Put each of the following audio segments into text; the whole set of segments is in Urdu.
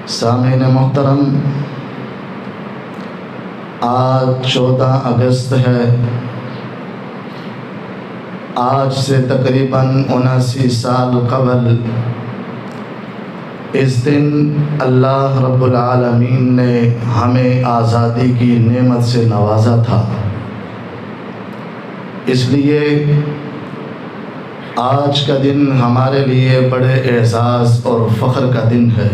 سامعین محترم، آج 14 اگست ہے۔ آج سے تقریباً 79 سال قبل اس دن اللہ رب العالمین نے ہمیں آزادی کی نعمت سے نوازا تھا۔ اس لیے آج کا دن ہمارے لیے بڑے اعزاز اور فخر کا دن ہے۔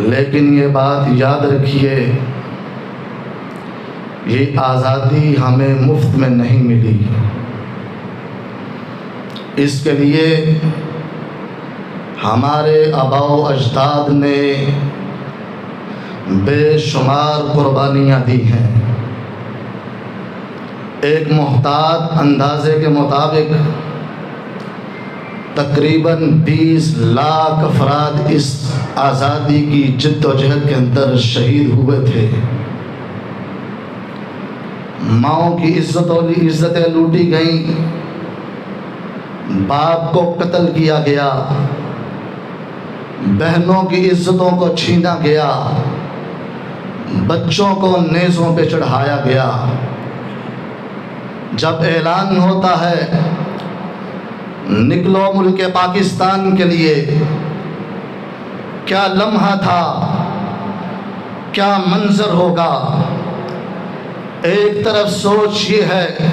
لیکن یہ بات یاد رکھیے، یہ آزادی ہمیں مفت میں نہیں ملی۔ اس کے لیے ہمارے آباء و اجداد نے بے شمار قربانیاں دی ہیں۔ ایک محتاط اندازے کے مطابق تقریباً 20 لاکھ افراد اس آزادی کی جد و جہد کے اندر شہید ہوئے تھے۔ ماؤں کی عزتیں لوٹی گئیں، باپ کو قتل کیا گیا، بہنوں کی عزتوں کو چھینا گیا، بچوں کو نیزوں پہ چڑھایا گیا۔ جب اعلان ہوتا ہے نکلو ملک پاکستان کے لیے، کیا لمحہ تھا، کیا منظر ہوگا۔ ایک طرف سوچ یہ ہے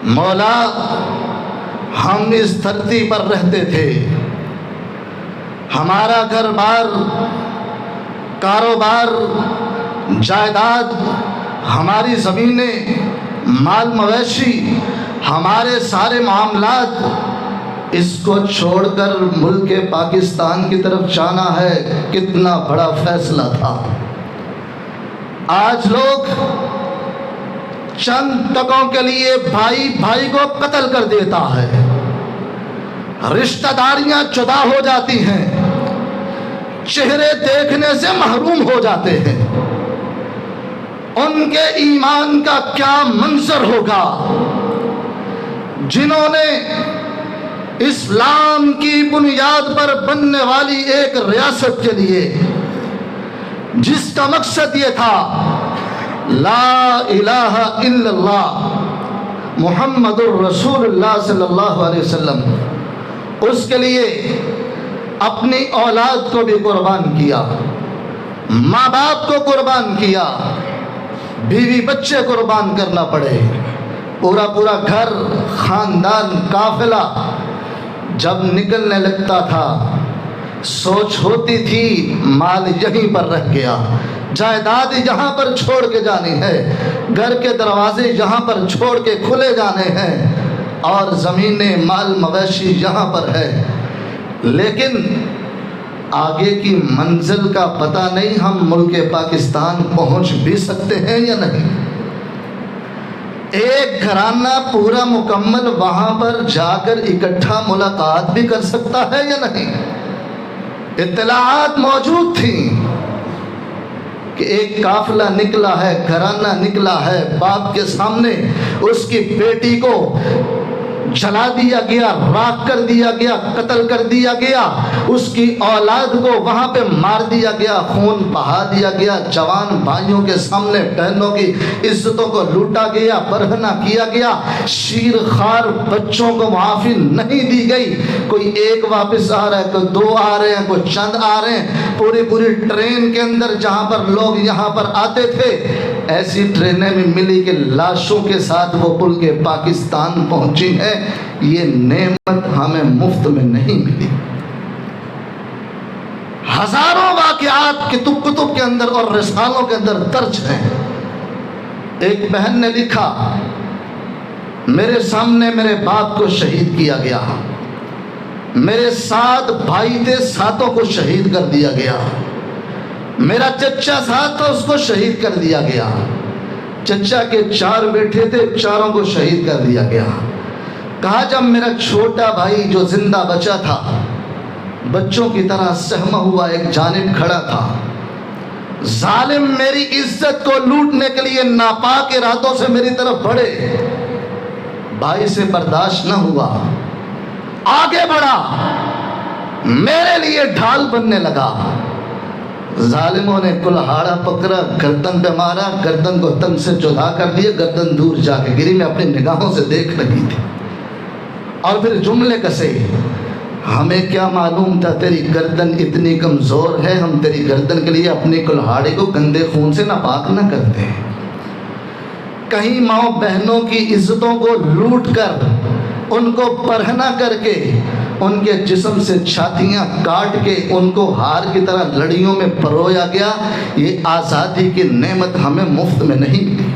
مولا ہم اس دھرتی پر رہتے تھے، ہمارا گھر بار، کاروبار، جائیداد، ہماری زمینیں، مال مویشی، ہمارے سارے معاملات، اس کو چھوڑ کر ملک پاکستان کی طرف جانا ہے، کتنا بڑا فیصلہ تھا۔ آج لوگ چند ٹکوں کے لیے بھائی بھائی کو قتل کر دیتا ہے، رشتہ داریاں جدا ہو جاتی ہیں، چہرے دیکھنے سے محروم ہو جاتے ہیں۔ ان کے ایمان کا کیا منظر ہوگا جنہوں نے اسلام کی بنیاد پر بننے والی ایک ریاست کے لیے، جس کا مقصد یہ تھا لا الہ الا اللہ محمد الرسول اللہ صلی اللہ علیہ وسلم، اس کے لیے اپنی اولاد کو بھی قربان کیا، ماں باپ کو قربان کیا، بیوی بچے قربان کرنا پڑے، پورا گھر، خاندان، قافلہ جب نکلنے لگتا تھا، سوچ ہوتی تھی مال یہیں پر رہ گیا، جائیداد یہاں پر چھوڑ کے جانی ہے، گھر کے دروازے یہاں پر چھوڑ کے کھلے جانے ہیں، اور زمینیں، مال مویشی یہاں پر ہے۔ لیکن آگے کی منزل کا پتہ نہیں، ہم ملک پاکستان پہنچ بھی سکتے ہیں یا نہیں۔ ایک گھرانہ پورا مکمل وہاں پر جا کر اکٹھا ملاقات بھی کر سکتا ہے یا نہیں۔ اطلاعات موجود تھیں کہ ایک قافلہ نکلا ہے، گھرانہ نکلا ہے، باپ کے سامنے اس کی بیٹی کو جلا دیا گیا، راکھ کر دیا گیا، قتل کر دیا گیا، اس کی اولاد کو وہاں پہ مار دیا گیا، خون بہا دیا گیا، جوان بھائیوں کے سامنے بہنوں کی عزتوں کو لوٹا گیا، برہنہ کیا گیا، شیر خوار بچوں کو معافی نہیں دی گئی۔ کوئی ایک واپس آ رہا ہے، کوئی دو آ رہے ہیں، کوئی چند آ رہے ہیں۔ پوری ٹرین کے اندر جہاں پر لوگ یہاں پر آتے تھے، ایسی ٹرینیں میں ملی کہ لاشوں کے ساتھ وہ ملک پاکستان پہنچی ہیں۔ یہ نعمت ہمیں مفت میں نہیں ملی۔ ہزاروں واقعات کتب کے اندر اور رسالوں کے اندر درج ہیں۔ ایک بہن نے لکھا، میرے سامنے میرے باپ کو شہید کیا گیا، میرے 7 بھائی تھے، 7 کو شہید کر دیا گیا، میرا چچا ساتھ تھا، اس کو شہید کر دیا گیا، چچا کے 4 بیٹے تھے، 4 کو شہید کر دیا گیا۔ کہا جب میرا چھوٹا بھائی جو زندہ بچا تھا، بچوں کی طرح سہما ہوا ایک جانب کھڑا تھا، ظالم میری عزت کو لوٹنے کے لیے ناپاک ارادوں سے میری طرف بڑھے، بھائی سے برداشت نہ ہوا، آگے بڑھا، میرے لیے ڈھال بننے لگا۔ ظالموں نے کلہاڑا پکڑا، گردن پہ مارا، گردن کو تن سے جدا کر دیا، گردن دور جا کے گری۔ میں اپنی نگاہوں سے دیکھ رہی تھی اور پھر جملے کسے، ہمیں کیا معلوم تھا تیری گردن اتنی کمزور ہے، ہم تیری گردن کے لیے اپنی کلہاڑی کو گندے خون سے ناپاک نہ کرتے ہیں۔ کہیں ماں بہنوں کی عزتوں کو لوٹ کر، ان کو پرہنا کر کے، ان کے جسم سے چھاتیاں کاٹ کے ان کو ہار کی طرح لڑیوں میں پرویا گیا۔ یہ آزادی کی نعمت ہمیں مفت میں نہیں ملی۔